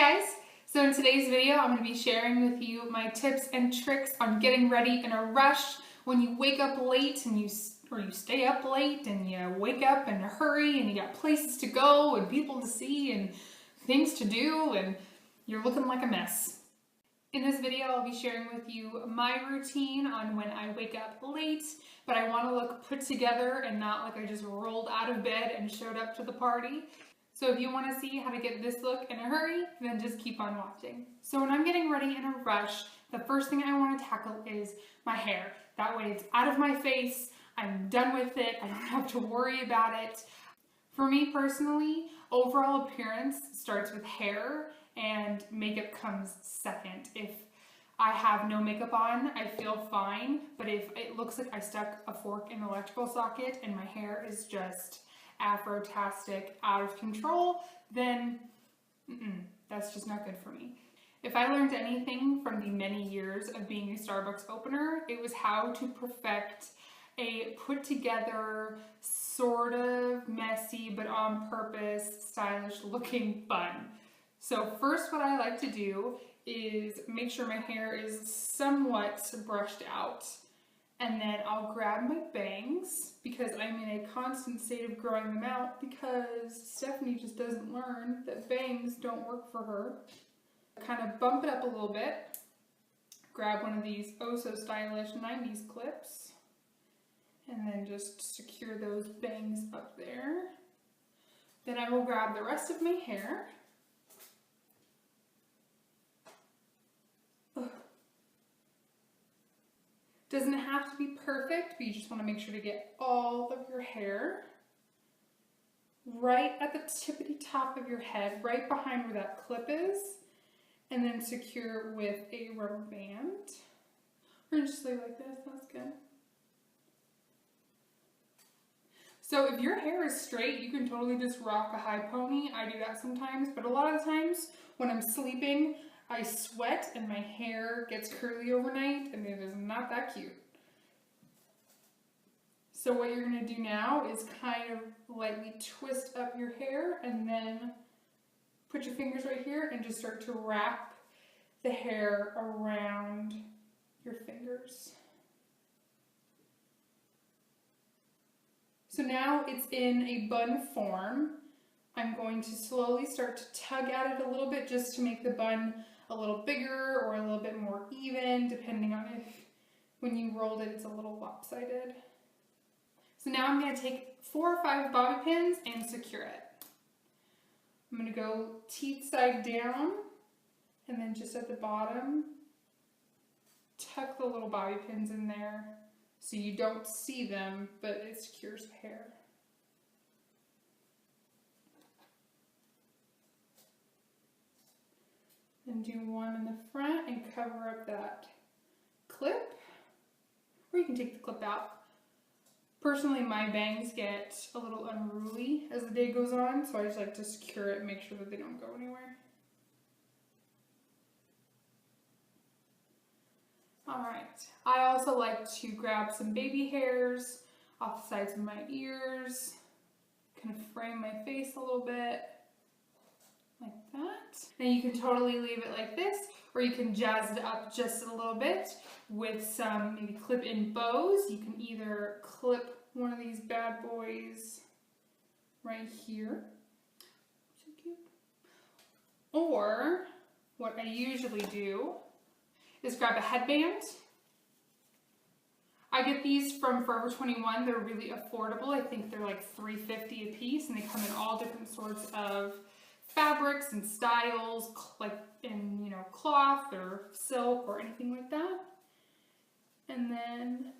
guys! So in today's video, I'm going to be sharing with you my tips and tricks on getting ready in a rush when you wake up late and you stay up late and you wake up in a hurry and you got places to go and people to see and things to do and you're looking like a mess. In this video, I'll be sharing with you my routine on when I wake up late, but I want to look put together and not like I just rolled out of bed and showed up to the party. So if you want to see how to get this look in a hurry, then just keep on watching. So when I'm getting ready in a rush, the first thing I want to tackle is my hair. That way it's out of my face, I'm done with it, I don't have to worry about it. For me personally, overall appearance starts with hair and makeup comes second. If I have no makeup on, I feel fine, but if it looks like I stuck a fork in an electrical socket and my hair is just Afro-tastic, out of control, then that's just not good for me. If I learned anything from the many years of being a Starbucks opener, it was how to perfect a put together, sort of messy, but on purpose, stylish looking bun. So first what I like to do is make sure my hair is somewhat brushed out. And then I'll grab my bangs because I'm in a constant state of growing them out because Stephanie just doesn't learn that bangs don't work for her. Kind of bump it up a little bit. Grab one of these oh so stylish 90s clips and then just secure those bangs up there. Then I will grab the rest of my hair. Doesn't have to be perfect, but you just want to make sure to get all of your hair right at the tippity top of your head, right behind where that clip is, and then secure with a rubber band. Or just lay like this, that's good. So if your hair is straight, you can totally just rock a high pony. I do that sometimes, but a lot of times when I'm sleeping, I sweat and my hair gets curly overnight and it is not that cute. So what you're going to do now is kind of lightly twist up your hair and then put your fingers right here and just start to wrap the hair around your fingers. So now it's in a bun form. I'm going to slowly start to tug at it a little bit just to make the bun a little bigger or a little bit more even, depending on if when you rolled it, it's a little lopsided. So now I'm going to take 4 or 5 bobby pins and secure it. I'm going to go teeth side down and then just at the bottom, tuck the little bobby pins in there so you don't see them, but it secures the hair. And do one in the front and cover up that clip, or you can take the clip out. Personally, my bangs get a little unruly as the day goes on, so I just like to secure it and make sure that they don't go anywhere. Alright, I also like to grab some baby hairs off the sides of my ears, kind of frame my face a little bit. Like that. Now you can totally leave it like this, or you can jazz it up just a little bit with some maybe clip-in bows. You can either clip one of these bad boys right here, so cute. Or what I usually do is grab a headband. I get these from Forever 21. They're really affordable. I think they're like $3.50 a piece, and they come in all different sorts of fabrics and styles, like in, cloth or silk or anything like that. And then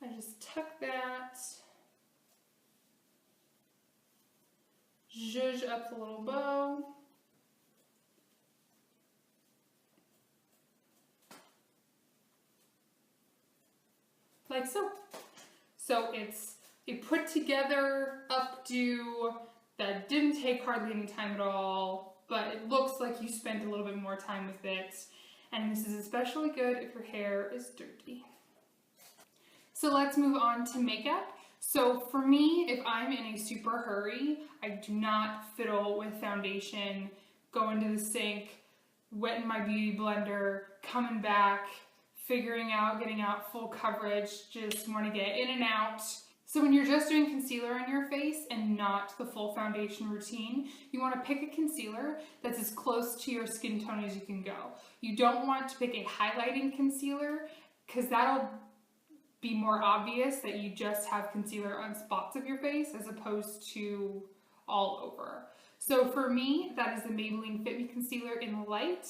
I just tuck that, zhuzh up the little bow. Like so. So it's a put together updo that didn't take hardly any time at all, but it looks like you spent a little bit more time with it. And this is especially good if your hair is dirty. So let's move on to makeup. So for me, if I'm in a super hurry, I do not fiddle with foundation going to the sink, wetting my beauty blender, coming back, figuring out, getting out full coverage, just want to get in and out. So when you're just doing concealer on your face and not the full foundation routine, you want to pick a concealer that's as close to your skin tone as you can go. You don't want to pick a highlighting concealer because that'll be more obvious that you just have concealer on spots of your face as opposed to all over. So for me, that is the Maybelline Fit Me Concealer in Light.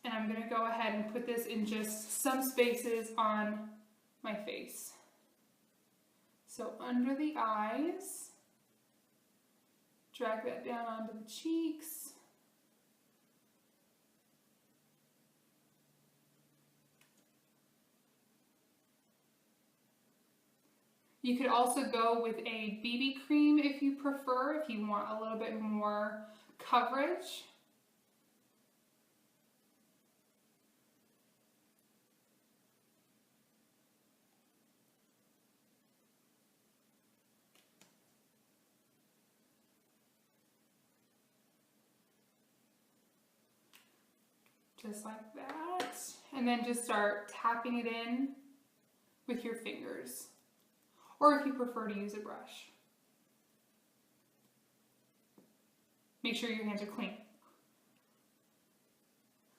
And I'm going to go ahead and put this in just some spaces on my face. So under the eyes, drag that down onto the cheeks. You could also go with a BB cream if you prefer, if you want a little bit more coverage. Just like that. And then just start tapping it in with your fingers. Or if you prefer to use a brush. Make sure your hands are clean.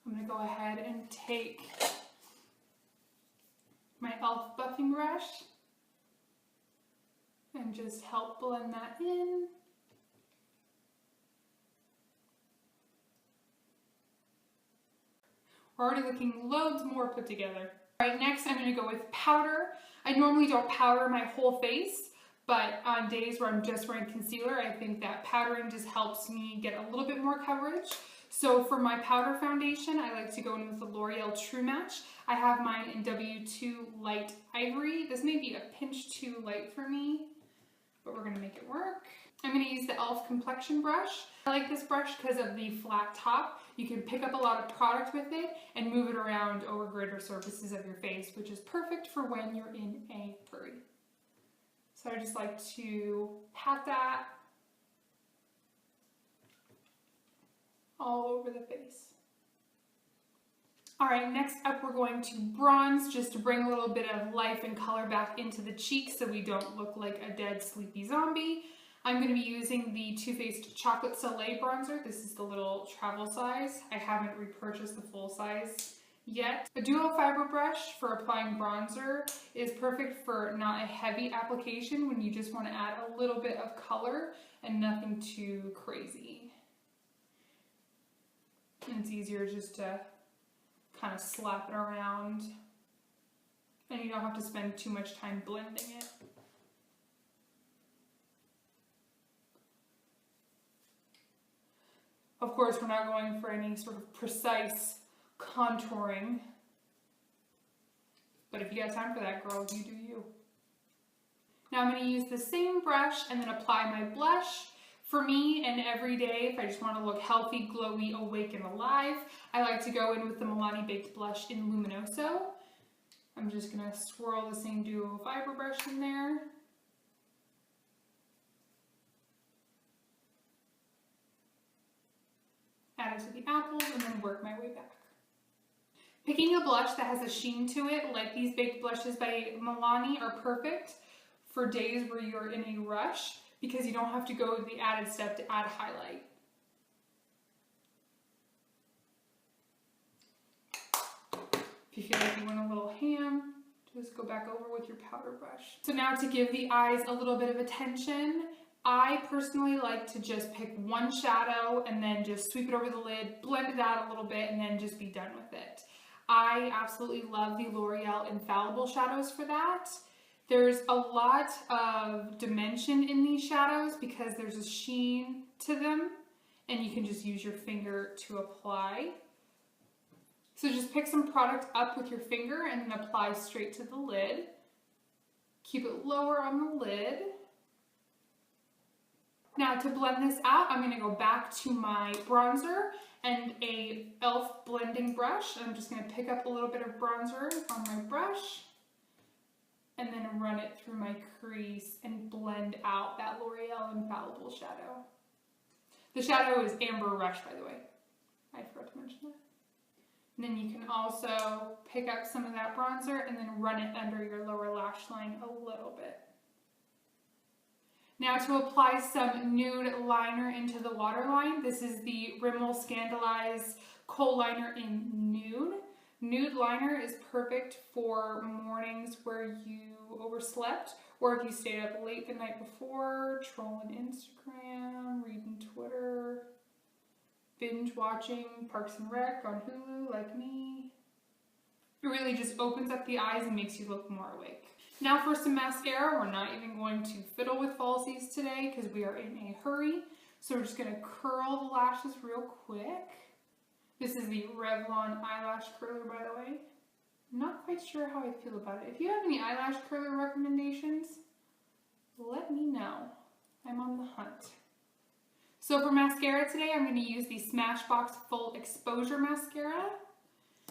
I'm going to go ahead and take my e.l.f. buffing brush and just help blend that in. We're already looking loads more put together. All right, next I'm going to go with powder. I normally don't powder my whole face, but on days where I'm just wearing concealer, I think that powdering just helps me get a little bit more coverage. So for my powder foundation, I like to go in with the L'Oreal True Match. I have mine in W2 Light Ivory. This may be a pinch too light for me, but we're going to make it work. I'm going to use the e.l.f. complexion brush. I like this brush because of the flat top. You can pick up a lot of product with it and move it around over greater surfaces of your face, which is perfect for when you're in a hurry. So I just like to pat that all over the face. All right, next up we're going to bronze just to bring a little bit of life and color back into the cheeks so we don't look like a dead sleepy zombie. I'm going to be using the Too Faced Chocolate Soleil bronzer. This is the little travel size. I haven't repurchased the full size yet. A duo fiber brush for applying bronzer is perfect for not a heavy application when you just want to add a little bit of color and nothing too crazy. And it's easier just to kind of slap it around and you don't have to spend too much time blending it. Of course, we're not going for any sort of precise contouring, but if you got time for that, girl, you do you. Now I'm going to use the same brush and then apply my blush. For me, and every day, if I just want to look healthy, glowy, awake, and alive, I like to go in with the Milani Baked Blush in Luminoso. I'm just going to swirl the same duo fiber brush in there. Add it to the apples and then work my way back. Picking a blush that has a sheen to it, like these baked blushes by Milani, are perfect for days where you're in a rush because you don't have to go the added step to add highlight. If you feel like you went a little ham, just go back over with your powder brush. So now to give the eyes a little bit of attention, I personally like to just pick one shadow and then just sweep it over the lid, blend it out a little bit, and then just be done with it. I absolutely love the L'Oreal Infallible shadows for that. There's a lot of dimension in these shadows because there's a sheen to them, and you can just use your finger to apply. So just pick some product up with your finger and then apply straight to the lid. Keep it lower on the lid. Now to blend this out, I'm going to go back to my bronzer and a e.l.f. blending brush. I'm just going to pick up a little bit of bronzer on my brush and then run it through my crease and blend out that L'Oreal Infallible shadow. The shadow is Amber Rush, by the way. I forgot to mention that. And then you can also pick up some of that bronzer and then run it under your lower lash line a little bit. Now to apply some nude liner into the waterline, this is the Rimmel Scandaleyes Kohl liner in Nude. Nude liner is perfect for mornings where you overslept, or if you stayed up late the night before, trolling Instagram, reading Twitter, binge watching Parks and Rec on Hulu like me. It really just opens up the eyes and makes you look more awake. Now for some mascara, we're not even going to fiddle with falsies today because we are in a hurry. So we're just going to curl the lashes real quick. This is the Revlon eyelash curler, by the way. I'm not quite sure how I feel about it. If you have any eyelash curler recommendations, let me know. I'm on the hunt. So for mascara today, I'm going to use the Smashbox Full Exposure Mascara.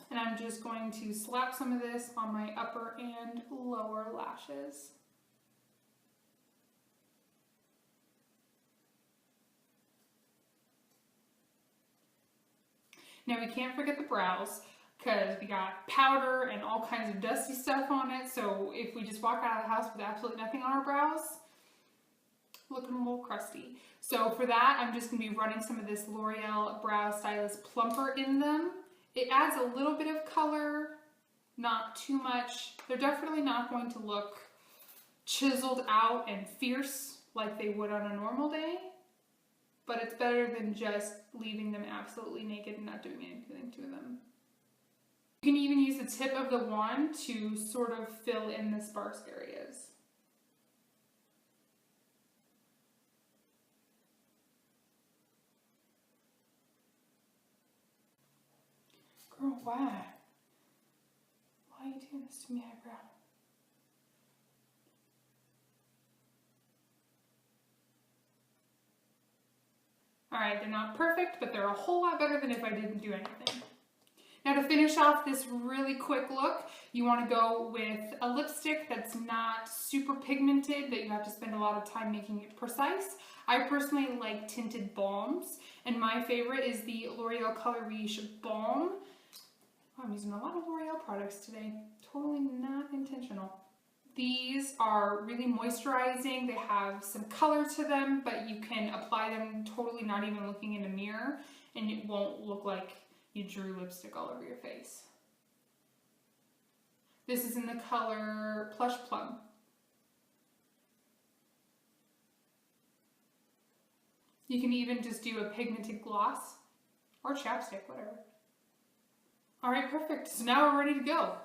And I'm just going to slap some of this on my upper and lower lashes. Now we can't forget the brows because we got powder and all kinds of dusty stuff on it. So if we just walk out of the house with absolutely nothing on our brows, looking a little crusty. So for that, I'm just going to be running some of this L'Oreal BrowStylist Plumper in them. It adds a little bit of color, not too much. They're definitely not going to look chiseled out and fierce like they would on a normal day, but it's better than just leaving them absolutely naked and not doing anything to them. You can even use the tip of the wand to sort of fill in the sparse areas. Girl, why? Why are you doing this to me, eyebrow? Alright, they're not perfect, but they're a whole lot better than if I didn't do anything. Now to finish off this really quick look, you want to go with a lipstick that's not super pigmented, that you have to spend a lot of time making it precise. I personally like tinted balms, and my favorite is the L'Oreal Color Riche Balm. I'm using a lot of L'Oreal products today. Totally not intentional. These are really moisturizing. They have some color to them, but you can apply them totally not even looking in a mirror, and it won't look like you drew lipstick all over your face. This is in the color Plush Plum. You can even just do a pigmented gloss or chapstick, whatever. Alright, perfect. So now we're ready to go.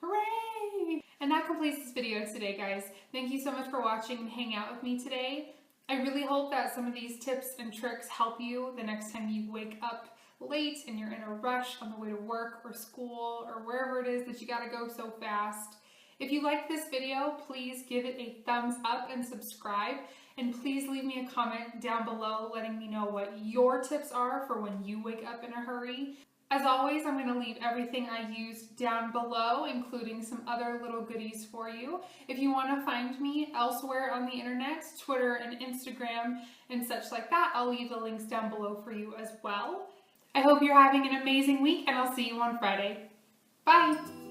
Hooray! And that completes this video today, guys. Thank you so much for watching and hanging out with me today. I really hope that some of these tips and tricks help you the next time you wake up late and you're in a rush on the way to work or school or wherever it is that you gotta go so fast. If you liked this video, please give it a thumbs up and subscribe. And please leave me a comment down below letting me know what your tips are for when you wake up in a hurry. As always, I'm going to leave everything I used down below, including some other little goodies for you. If you want to find me elsewhere on the internet, Twitter and Instagram and such like that, I'll leave the links down below for you as well. I hope you're having an amazing week, and I'll see you on Friday. Bye!